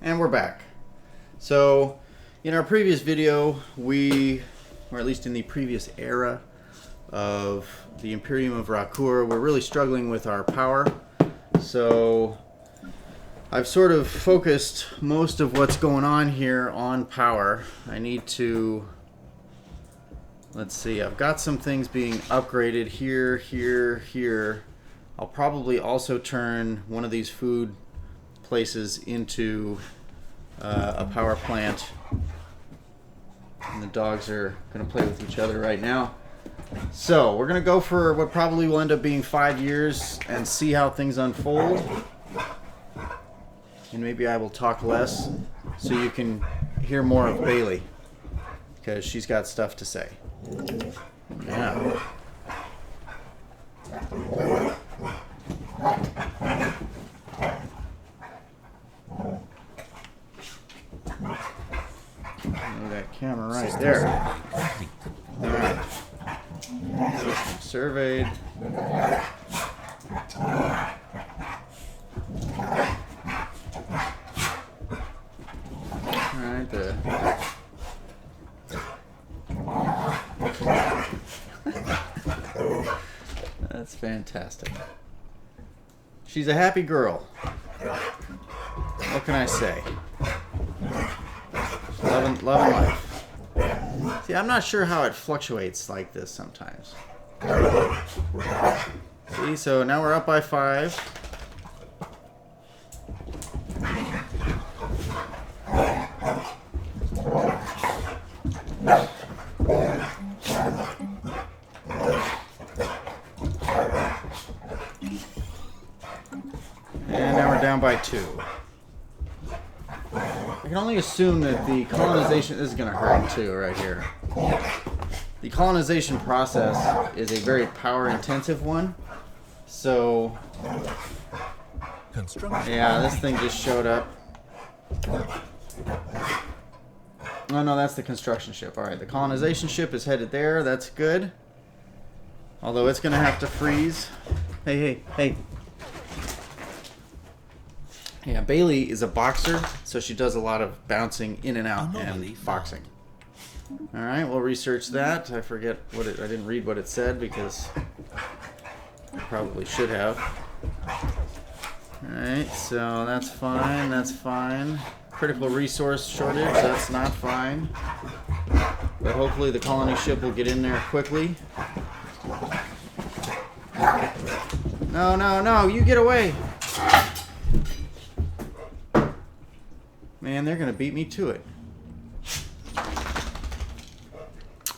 And we're back. So, in our previous video, or at least in the previous era of the Imperium of Rackuur, we're really struggling with our power. So, I've sort of focused most of what's going on here on power. I need to, let's see, I've got some things being upgraded here, here, here. I'll probably also turn one of these food places into a power plant. And the dogs are going to play with each other right now. So we're going to go for what probably will end up being 5 years and see how things unfold. And maybe I will talk less so you can hear more of Bailey, because she's got stuff to say. Yeah. That camera right there. All right. System surveyed. All right. That's fantastic. She's a happy girl. What can I say? Loving life. See, I'm not sure how it fluctuates like this sometimes. See, so now we're up by 5. And now we're down by 2. I can only assume that the colonization, this is going to hurt too right here. The colonization process is a very power intensive one. So, yeah, this thing just showed up. Oh no, that's the construction ship. Alright, the colonization ship is headed there. That's good. Although it's going to have to freeze. Hey, hey, hey. Yeah, Bailey is a boxer, so she does a lot of bouncing in and out and boxing. All right, we'll research that. I forget what I didn't read what it said because I probably should have. All right, so that's fine. That's fine. Critical resource shortage. That's not fine. But hopefully the colony ship will get in there quickly. No, no, no! You get away! Man, they're going to beat me to it.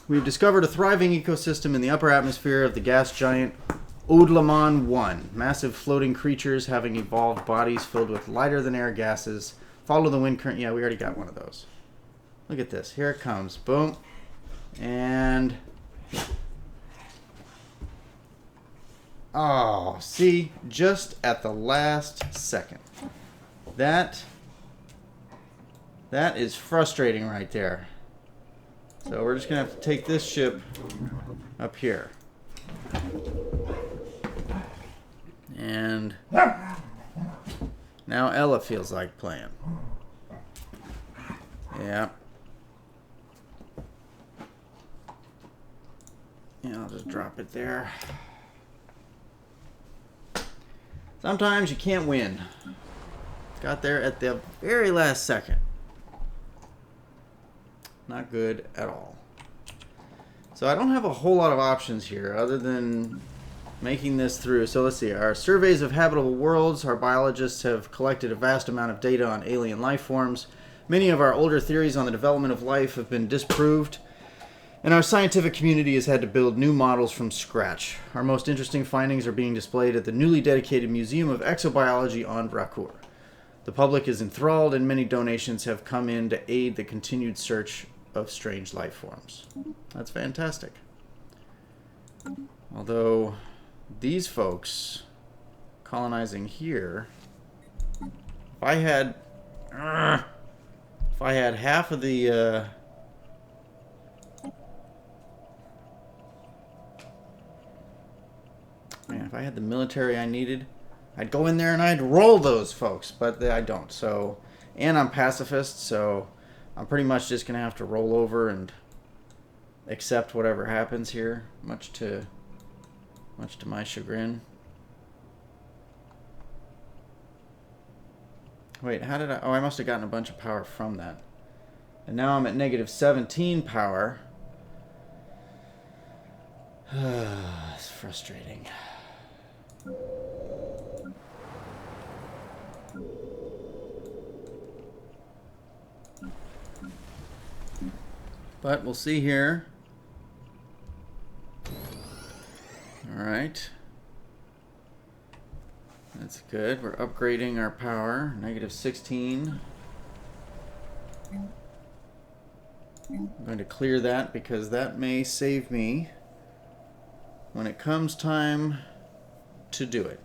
We've discovered a thriving ecosystem in the upper atmosphere of the gas giant Odlaman 1. Massive floating creatures having evolved bodies filled with lighter-than-air gases. Follow the wind current. Yeah, we already got one of those. Look at this. Here it comes. Boom. And... oh, see? Just at the last second. That is frustrating right there. So we're just going to have to take this ship up here. And now Ella feels like playing. Yeah. Yeah, I'll just drop it there. Sometimes you can't win. Got there at the very last second. Not good at all. So I don't have a whole lot of options here other than making this through. So let's see. Our surveys of habitable worlds. Our biologists have collected a vast amount of data on alien life forms. Many of our older theories on the development of life have been disproved. And our scientific community has had to build new models from scratch. Our most interesting findings are being displayed at the newly dedicated Museum of Exobiology on Rackuur. The public is enthralled and many donations have come in to aid the continued search of strange life forms. That's fantastic. Although these folks colonizing here, if I had half of the man, if I had the military I needed, I'd go in there and I'd roll those folks, but I don't. So And I'm pacifist, so I'm pretty much just going to have to roll over and accept whatever happens here, much to my chagrin. Wait, how did I... Oh, I must have gotten a bunch of power from that. And now I'm at negative 17 power. It's frustrating. But we'll see here. Alright. That's good. We're upgrading our power. Negative 16. I'm going to clear that because that may save me when it comes time to do it.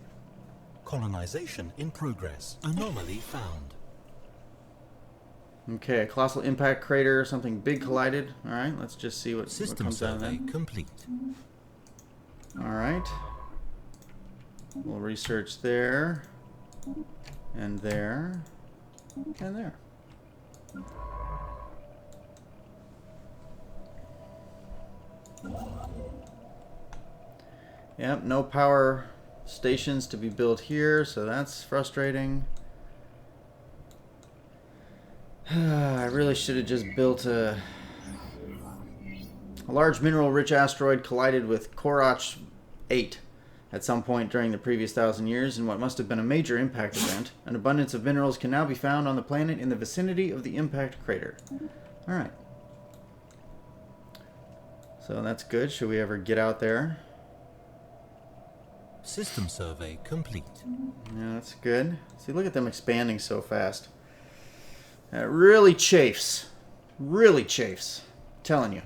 Colonization in progress. Anomaly found. Okay, a colossal impact crater, something big collided. Alright, let's just see what comes out of that. System survey complete. Alright. We'll research there, and there, and there. Yep, no power stations to be built here, so that's frustrating. I really should have just built a large mineral-rich asteroid collided with Korach 8 at some point during the previous 1,000 years in what must have been a major impact event. An abundance of minerals can now be found on the planet in the vicinity of the impact crater. Alright. So that's good. Should we ever get out there? System survey complete. Yeah, that's good. See, look at them expanding so fast. That really chafes. Really chafes. I'm telling you.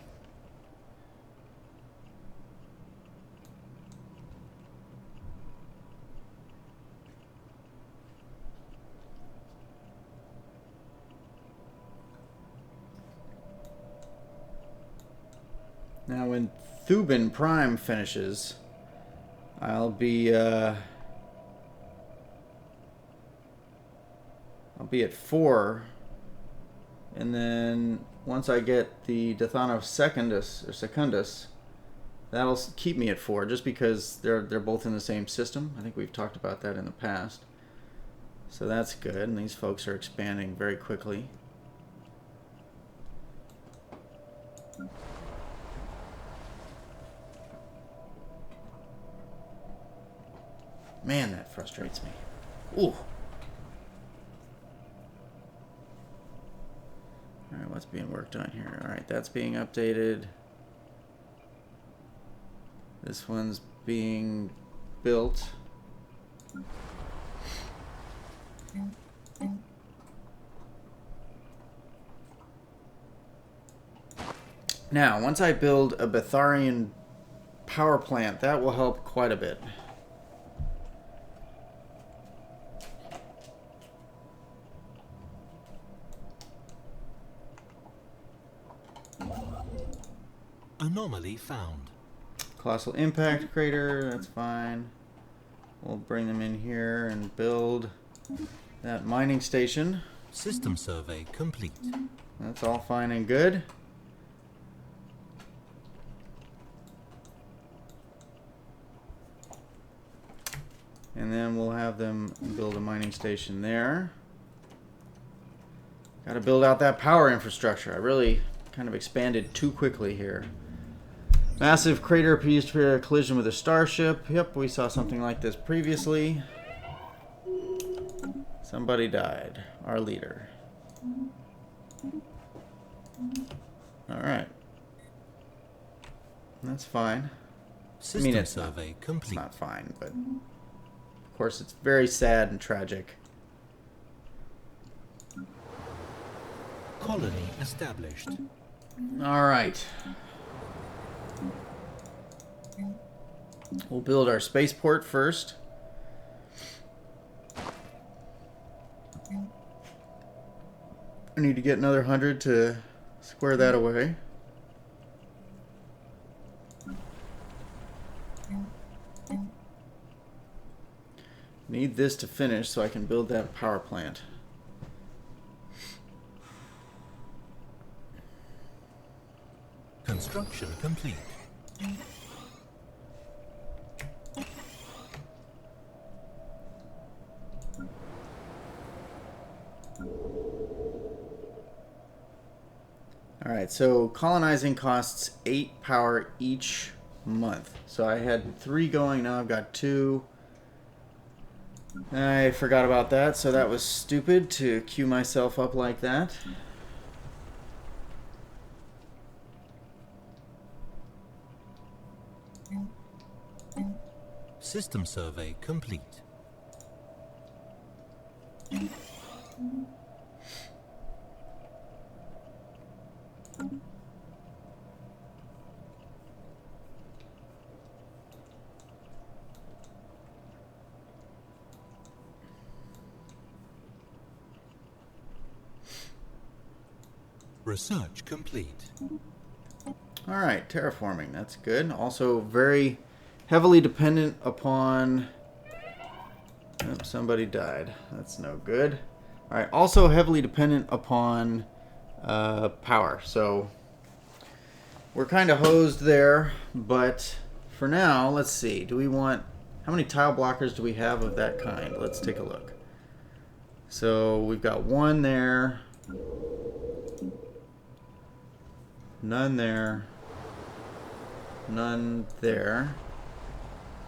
Now, when Thuban Prime finishes, I'll be at 4, and then once I get the Dathanos Secundus, that'll keep me at 4, just because they're both in the same system. I think we've talked about that in the past, so that's good. And these folks are expanding very quickly. Man, that frustrates me. Ooh. Alright, what's being worked on here? Alright, that's being updated. This one's being built. Now, once I build a Betharian power plant, that will help quite a bit. Anomaly found. Colossal impact crater, that's fine. We'll bring them in here and build that mining station. System survey complete. That's all fine and good. And then we'll have them build a mining station there. Got to build out that power infrastructure. I really kind of expanded too quickly here. Massive crater appears to be a collision with a starship. Yep, we saw something like this previously. Somebody died. Our leader. Alright. That's fine. System survey complete. It's not fine, but of course it's very sad and tragic. Colony established. Alright. We'll build our spaceport first. I need to get another 100 to square that away. Need this to finish so I can build that power plant. Construction complete. Alright, so colonizing costs 8 power each month. So I had 3 going, now I've got 2. I forgot about that, so that was stupid to queue myself up like that. System survey complete. Research complete. Alright, terraforming, that's good. Also very heavily dependent upon... Oh, somebody died. That's no good. Alright, also heavily dependent upon power. So we're kind of hosed there, but for now, let's see. Do we want... How many tile blockers do we have of that kind? Let's take a look. So we've got 1 there. None there. None there.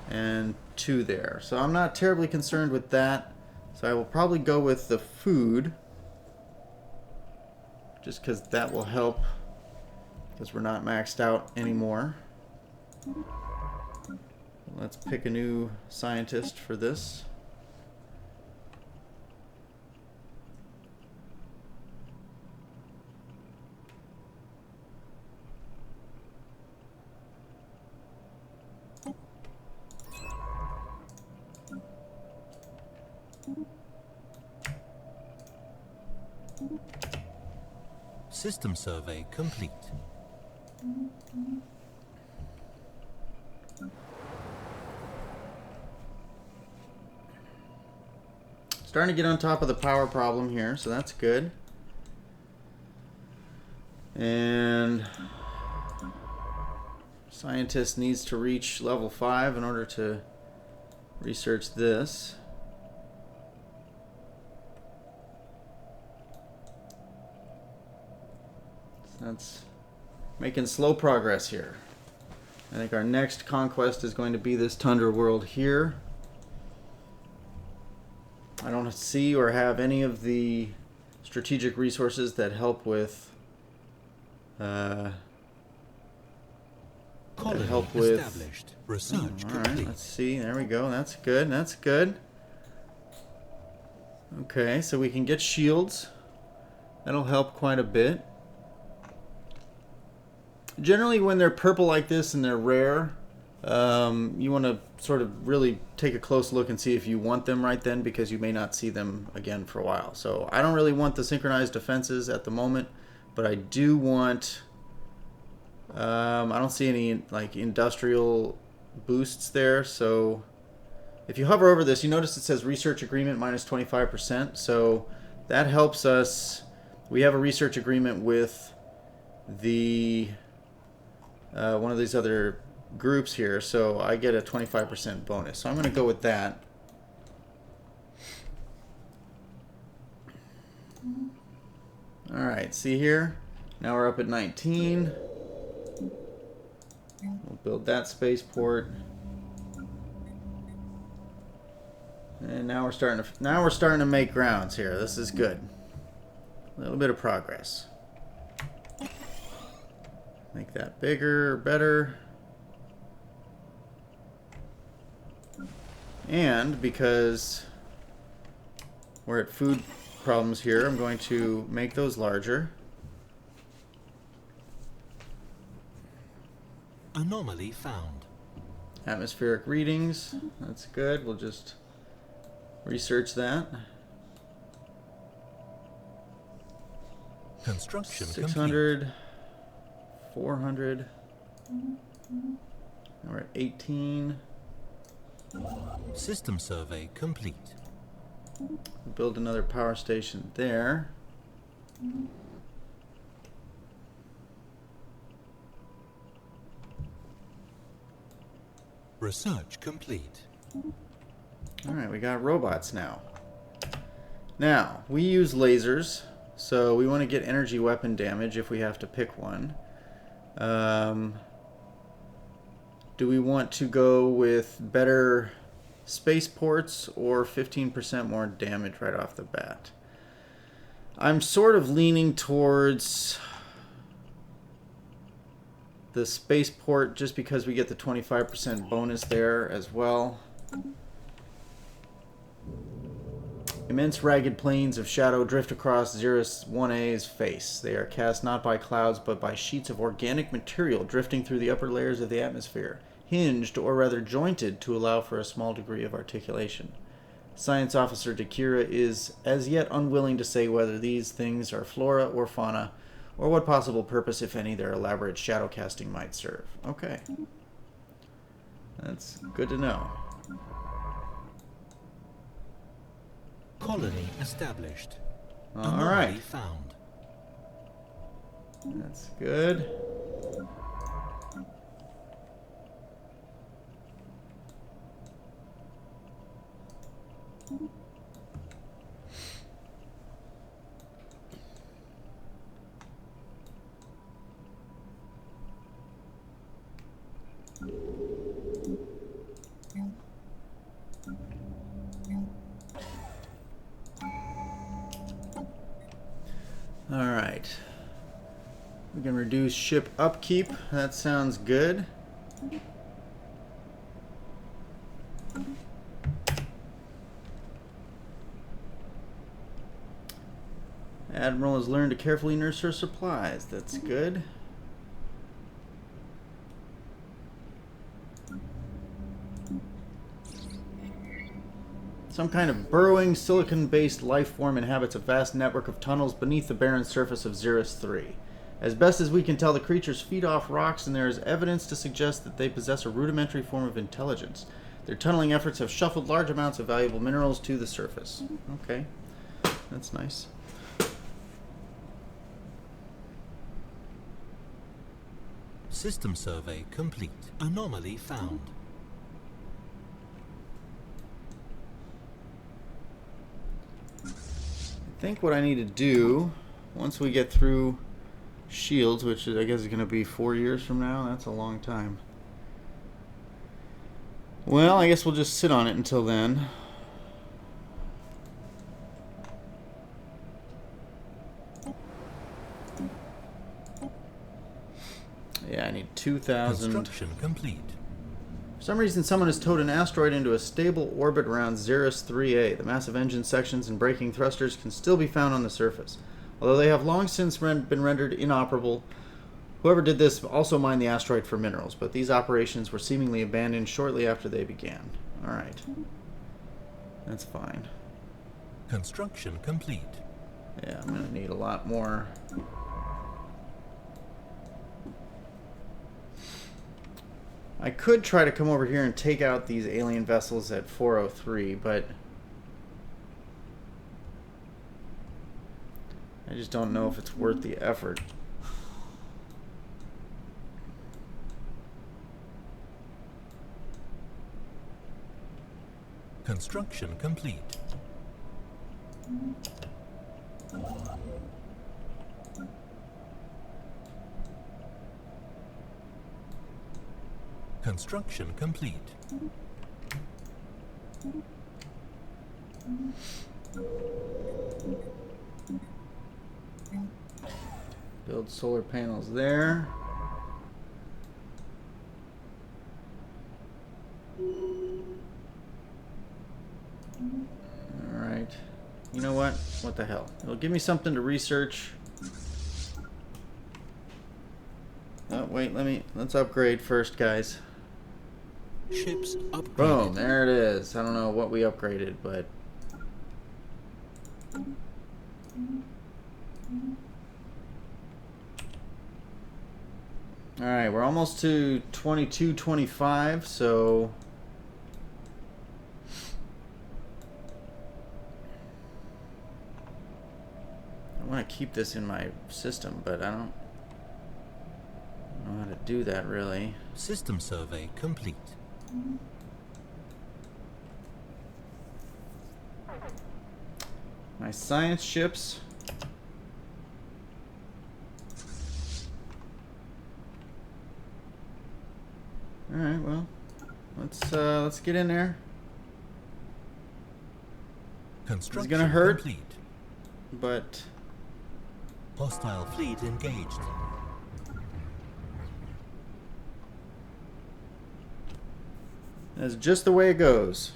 And 2 there. So I'm not terribly concerned with that. So I will probably go with the food. Just because that will help. Because we're not maxed out anymore. Let's pick a new scientist for this. System survey complete. Starting to get on top of the power problem here, so that's good. And scientist needs to reach level 5 in order to research this. That's making slow progress here. I think our next conquest is going to be this tundra world here. I don't see or have any of the strategic resources that help with established. Research all right, complete. let's see. There we go. That's good. That's good. Okay, so we can get shields. That'll help quite a bit. Generally, when they're purple like this and they're rare, you want to sort of really take a close look and see if you want them right then, because you may not see them again for a while. So I don't really want the synchronized defenses at the moment, but I do want... I don't see any like industrial boosts there. So if you hover over this, you notice it says research agreement minus 25%. So that helps us. We have a research agreement with the one of these other groups here, so I get a 25% bonus. So I'm going to go with that. Alright, see here? Now we're up at 19. We'll build that spaceport. And now we're starting to make grounds here. This is good. A little bit of progress. Make that bigger, better. And because we're at food problems here, I'm going to make those larger. Anomaly found. Atmospheric readings. That's good. We'll just research that. Construction 600. 400. Now we're at 18. complete. System survey complete. Build another power station there. Research complete. Alright, we got robots now. Now, we use lasers, so we want to get energy weapon damage if we have to pick one. Do we want to go with better spaceports or 15% more damage right off the bat? I'm sort of leaning towards the spaceport just because we get the 25% bonus there as well. Immense ragged plains of shadow drift across Xeris 1A's face. They are cast not by clouds but by sheets of organic material drifting through the upper layers of the atmosphere, hinged or rather jointed to allow for a small degree of articulation. Science Officer Dakira is as yet unwilling to say whether these things are flora or fauna, or what possible purpose, if any, their elaborate shadow casting might serve. Okay. That's good to know. Colony established. All right. Anomaly found. That's good. Alright. We can reduce ship upkeep. That sounds good. Admiral has learned to carefully nurse her supplies. That's good. Some kind of burrowing, silicon-based life form inhabits a vast network of tunnels beneath the barren surface of Xeris 3. As best as we can tell, the creatures feed off rocks, and there is evidence to suggest that they possess a rudimentary form of intelligence. Their tunneling efforts have shuffled large amounts of valuable minerals to the surface. Okay, that's nice. System survey complete. Anomaly found. I think what I need to do, once we get through Shields, which I guess is going to be 4 years from now, that's a long time. Well, I guess we'll just sit on it until then. Yeah, I need 2,000. Construction complete. For some reason, someone has towed an asteroid into a stable orbit around Xeris 3A. The massive engine sections and braking thrusters can still be found on the surface. Although they have long since been rendered inoperable, whoever did this also mined the asteroid for minerals, but these operations were seemingly abandoned shortly after they began. Alright. That's fine. Construction complete. Yeah, I'm going to need a lot more. I could try to come over here and take out these alien vessels at 403, but I just don't know if it's worth the effort. Construction complete. Construction complete. Build solar panels there. Alright. You know what? What the hell? It'll give me something to research. Oh, wait, let's upgrade first, guys. Ships upgraded. Boom, there it is. I don't know what we upgraded, but alright, we're almost to 2225, so I want to keep this in my system, but I don't know how to do that really. System survey complete. My science ships. All right, well, let's get in there. It's gonna hurt, complete. but Hostile fleet engaged. that's just the way it goes.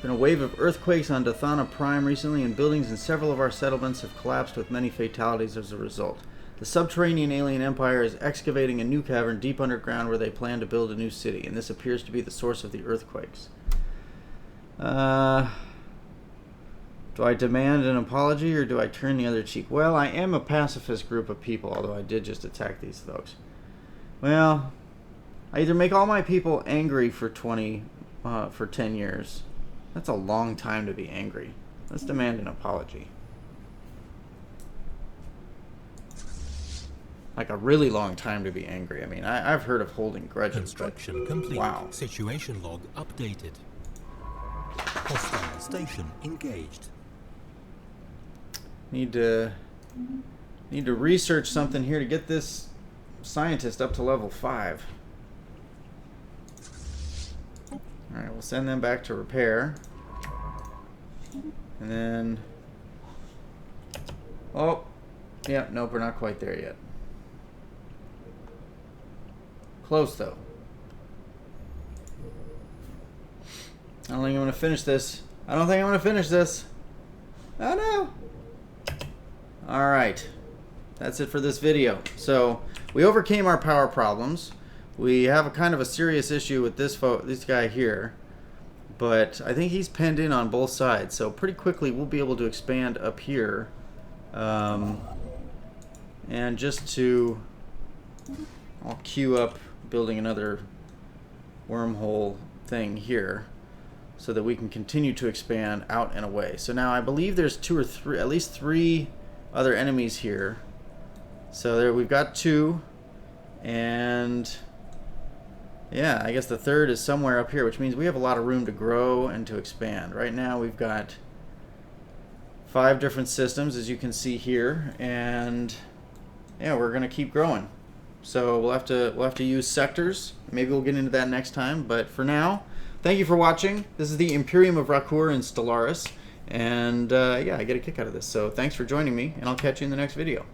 Been a wave of earthquakes on Dathana Prime recently, and buildings in several of our settlements have collapsed with many fatalities as a result. The subterranean alien empire is excavating a new cavern deep underground where they plan to build a new city, and this appears to be the source of the earthquakes. Do I demand an apology or do I turn the other cheek? Well, I am a pacifist group of people, although I did just attack these folks. Well, I either make all my people angry for 10 years. That's a long time to be angry. Let's demand an apology. Like a really long time to be angry. I mean, I've heard of holding grudges. Construction complete. Wow. Situation log updated. Hostile station engaged. Need to research something here to get this scientist up to level 5. Alright, we'll send them back to repair. And then... oh, yeah, nope, we're not quite there yet. Close, though. I don't think I'm going to finish this. I don't think I'm going to finish this. Oh, no. Alright. That's it for this video. So, we overcame our power problems. We have a kind of a serious issue with this guy here. But I think he's penned in on both sides. So, pretty quickly, we'll be able to expand up here. And just to... I'll queue up building another wormhole thing here so that we can continue to expand out and away. So now I believe there's at least three other enemies here. So there we've got 2, and yeah, I guess the third is somewhere up here, which means we have a lot of room to grow and to expand. Right now we've got 5 different systems, as you can see here, and yeah, we're gonna keep growing. So we'll have to use sectors. Maybe we'll get into that next time. But for now, thank you for watching. This is the Imperium of Rackuur in Stellaris, and yeah, I get a kick out of this. So thanks for joining me, and I'll catch you in the next video.